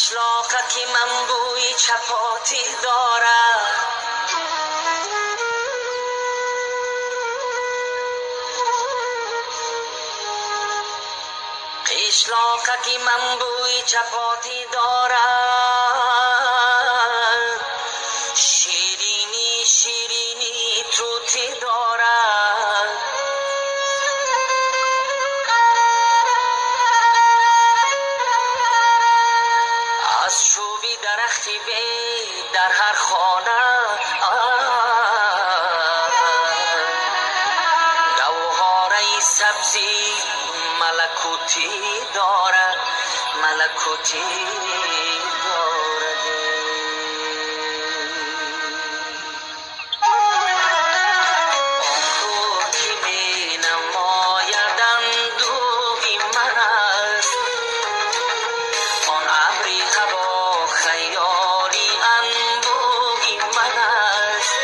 قشلاقکی من بوی چپاتی دارد، قشلاقکی من بوی چپاتی دارد، شیرینی شیرینی توتی دارد. از چوبی درختی بی در هر خانه گوهره سبزی ملکوتی دارد، ملکوتی دارد. آنگاه که می نماید اندوهی من است، آن ابری هوا خیالی انبوهی من است.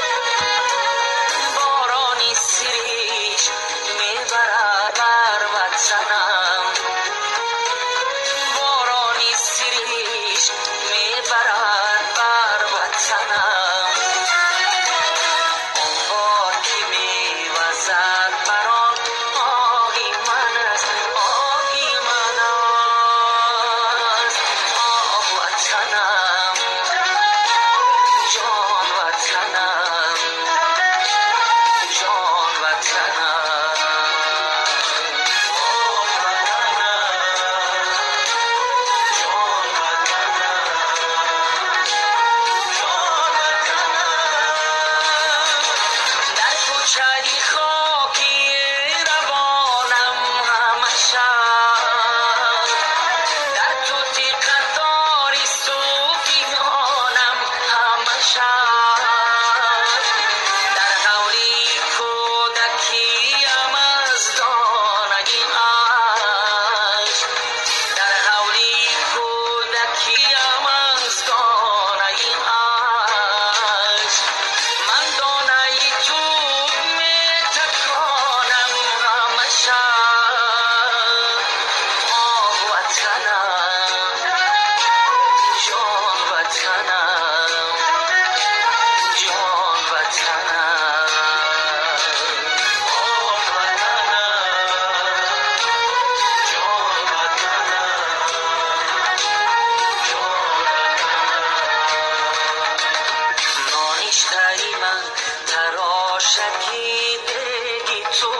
بارانی سریش میبرد بر وطنم، بارانی سریش میبرد بر وطنم. آن بار که میوزد بر آن آهی من است، آهی من است. آه وطنم، جان وطنم، جان وطنم. آه وطنم، جان وطنم، جان وطنم. در کوچه خاکی روانم همشه، در توتی قطاری صوفیانم همشه، در حولی کودکیم از دانه عشق، در حولی کودکیم از دانه عشق. من دانه توب می تکانم همشه. آه وطنم، جان وطنم، جان وطنم. آه وطنم، جان وطنم، جان وطنم. نانشتری من تراشکی دیگی تو